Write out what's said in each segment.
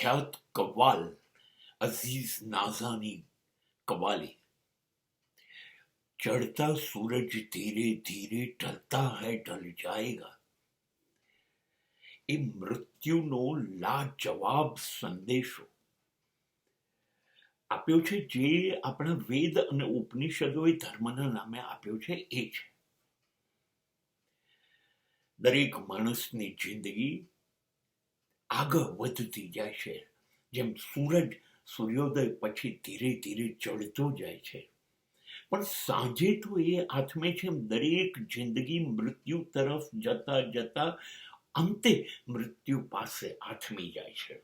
प्रख्यात कव्वाल अजीज नाजानी कव्वाली। चढ़ता सूरज धीरे धीरे ढलता है, ढल जाएगा, એ મૃત્યુનો લાજવાબ સંદેશો આપ્યો છે, જે આપણા વેદ અને ઉપનિષદોએ ધર્મના નામે આપ્યો છે. એ છે દરેક માણસની જિંદગી આગળ વધતી જાય છે, જેમ સૂર્યોદય પછી ધીરે ધીરે ચડતો જાય છે, પણ સાંજે તો એ આથમે છે. દરેક જિંદગી મૃત્યુ તરફ જતા જતા અંતે મૃત્યુ પાસે આથમી જાય છે.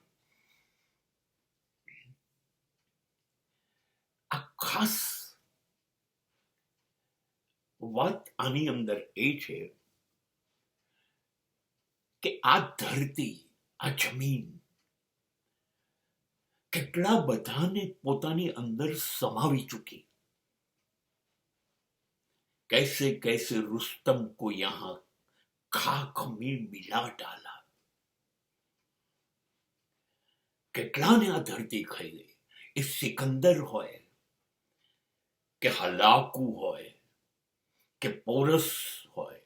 આ ખાસ વાત આની અંદર એ છે કે આ ધરતી, આ જમીન કેટલા બધાને પોતાની અંદર સમાવી ચૂકી. कैसे कैसे रुस्तम को यहां खाक में मिला डाला. કેટલાને આ ધરતી ખાઈ ગઈ. એ સિકંદર હોય કે હલાકુ હોય કે પોરસ હોય,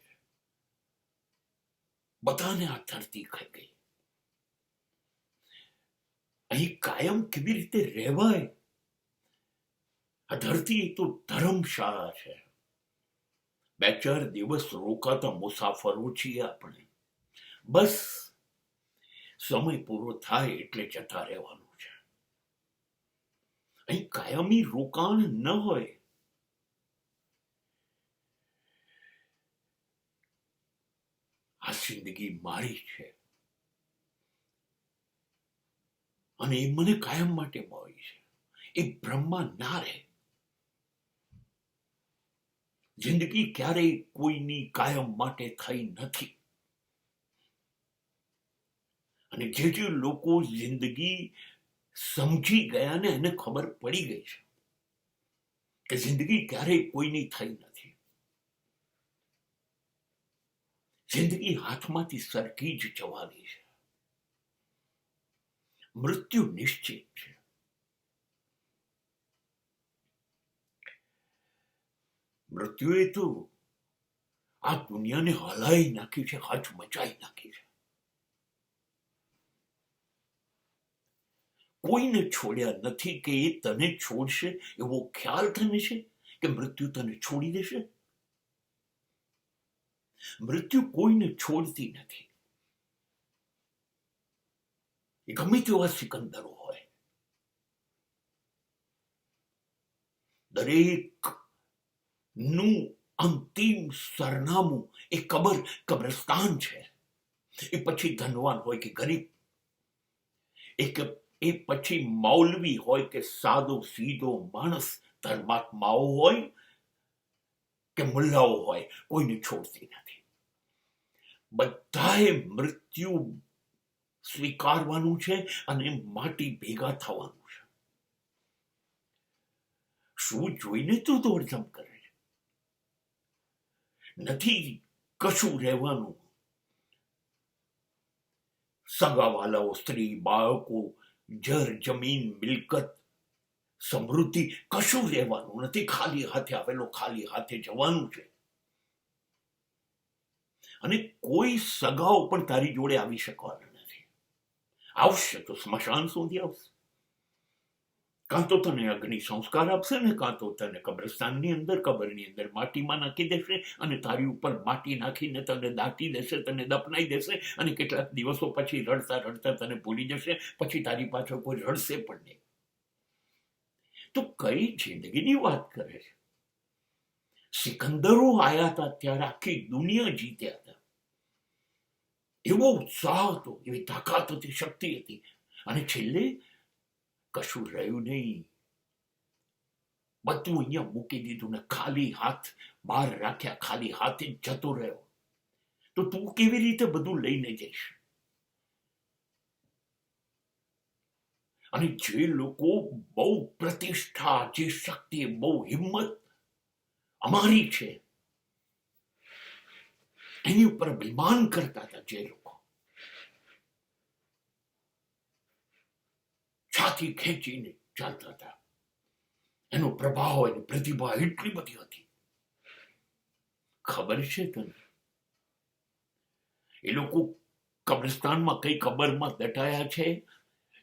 બધાને આ ધરતી ખાઈ ગઈ. અહીં કાયમ કેવી રીતે રહેવાય? આ ધરતી તો ધર્મશાળા છે. 2-4 દિવસ રોકાતા મુસાફરો છીએ આપણે. બસ સમય પૂરો થાય એટલે જતા રહેવાનું છે. અહીં કાયમી રોકાણ ન હોય. આ જિંદગી મારી છે અને એ મને કાયમ માટે મળી છે. એ બ્રહ્મા ના રહે. જિંદગી ક્યારેય કોઈની કાયમ માટે થઈ નથી. અને જે લોકો જિંદગી સમજી ગયા ને એને ખબર પડી ગઈ છે કે જિંદગી ક્યારેય કોઈની થઈ નથી. જિંદગી હાથમાંથી સરકી જ જવાની છે. મૃત્યુ નિશ્ચિત છે. મૃત્યુએ તો આ દુનિયાને હલાવી નાખી છે, હચમચાઈ નાખી છે. કોઈને છોડ્યા નથી કે એ તને છોડશે એવો ખ્યાલ તને છે કે મૃત્યુ તને છોડી દેશે? મૃત્યુ કોઈને છોડતી નથી. એ ગમે તેવા સિકંદરો હોય, દરેક નું અંતિમ સરનામું એ કબ્રસ્તાન છે. એ પછી ધનવાન હોય કે ગરીબ, એ પછી મૌલવી હોય કે સાદો સીધો માણસ, ધર્માત્માઓ હોય કે મુલ્લાઓ હોય, કોઈને છોડતી નથી. બધાએ મૃત્યુ સ્વીકારવાનું છે અને માટી ભેગા થવાનું છે. શું જોઈને તું દોડધામ કરે? નથી કશું રહેવાનું. સગાવાલાઓ, સ્ત્રી, બાળકો, જર જમીન, મિલકત, સમૃદ્ધિ, કશું રહેવાનું નથી. ખાલી હાથે આવેલો ખાલી હાથે જવાનું છે. અને કોઈ સગાઓ પણ તારી જોડે આવી શકવાના નથી. આવશે તો સ્મશાન સુધી આવશે. કાં તો તને અગ્નિ સંસ્કાર આપશે ને કાં તો તને કબ્રસ્તાનની અંદર, કબરની અંદર માટીમાં નાખી દેશે અને તારી ઉપર માટી નાખીને તને દાટી દેશે, તને દફનાઈ દેશે અને કેટલાક દિવસો પછી રડતા રડતા તને ભૂલી જશે. પછી તારી પાછળ કોઈ રડશે પણ નહીં. તો કઈ જિંદગીની વાત કરે છે? સિકંદરો આયા હતા ત્યારે આખી દુનિયા જીત્યા હતા. એવો ઉત્સાહ હતો, એવી તાકાત હતી, શક્તિ હતી, અને છેલ્લે કશું રહ્યું નહીં. બધું અહીંયા મૂકી દીધું ને ખાલી હાથ બહાર રાખ્યા, ખાલી હાથે જતો રહ્યો. તો તું કેવી રીતે બધું લઈને જઈશ? અને જે લોકો બહુ પ્રતિષ્ઠા, જે શક્તિ, બહુ હિંમત અમારી છે, એની ઉપર અભિમાન કરતા હતા જે લોકો, છાતી ખેંચીને ચાલતા હતા. એનો પ્રભાવ, એની પ્રતિભા એટલી બધી હતી. ખબર છે તને, એ લોકો કબ્રસ્તાનમાં કઈ કબરમાં દટાયા છે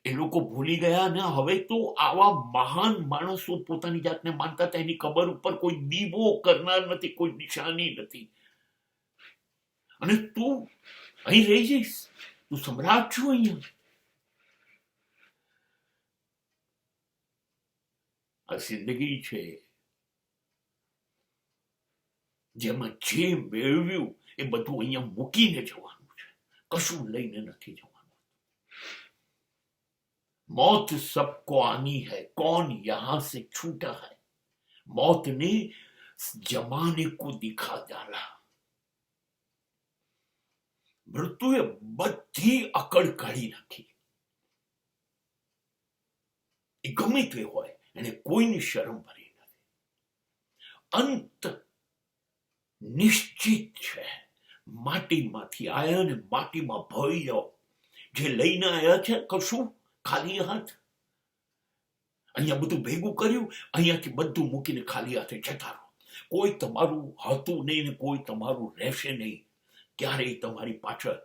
એ લોકો ભૂલી ગયા ને હવે તો આવા મહાન માણસો પોતાની જાતને માનતા હતા એની કબર ઉપર કોઈ દીવો કરનાર નથી, કોઈ નિશાની નથી. અને તું અહીં રહી જઈશ, તું સમ્રાટ છું અહીંયા. આ જિંદગી છે જેમાં જે મેળવ્યું એ બધું અહીંયા મૂકીને જવાનું છે, કશું લઈને નથી જવાનું. मौत सबको आनी है, कौन यहां से छूटा है. मौत ने जमाने को दिखा डाला. મૃત્યુએ બધી અકડ કાઢી નાખી. એ ગમે તે હોય, એને કોઈની શરમ ભરી નથી. અંત નિશ્ચિત છે. માટીમાંથી આયા ને માટીમાં ભળી જાઓ. જે લઈને આવ્યા છે કશું ખાલી હાથ. અહીંયા બધું ભેગું કર્યું, અહીંયાથી બધું મૂકીને ખાલી હાથે જતા રહો. કોઈ તમારું હતું નહીં ને કોઈ તમારું રહેશે નહીં. ક્યારેય તમારી પાછળ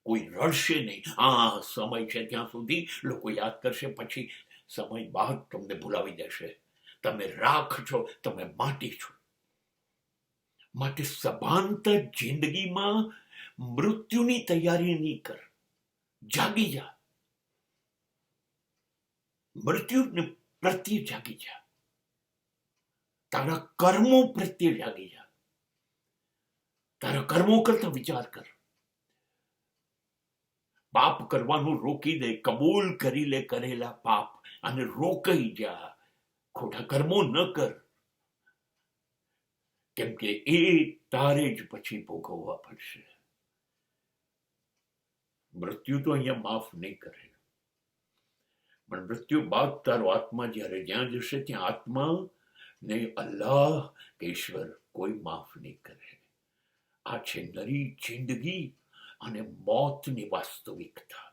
કોઈ રડશે નહીં. આ સમય છે ત્યાં સુધી લોકો યાદ કરશે, પછી સમય બાદ તમને ભૂલાવી દેશે. તમે રાખ છો, તમે માટી છો. માટે સભાંતર જિંદગીમાં મૃત્યુની તૈયારી નહીં કર, જાગી જા. મૃત્યુને પ્રત્યે જાગી જા. તારા કર્મો પ્રત્યે જાગી જા. તારા કર્મો કરતા વિચાર કર. પાપ કરવાનું રોકી દે, કબૂલ કરી લે કરેલા પાપ અને રોકાઈ જા. ખોટા કર્મો ન કર, કેમ કે એ તારે જ પછી ભોગવવા પડશે. મૃત્યુ તો અહીંયા માફ નહીં કરે, પણ મૃત્યુ બાદ તારો આત્મા જ્યારે જ્યાં જશે ત્યાં આત્મા ને અલ્લાહ કે ઈશ્વર કોઈ માફ નહીં કરે. આ છે નરી જિંદગી અને મોતની વાસ્તવિકતા.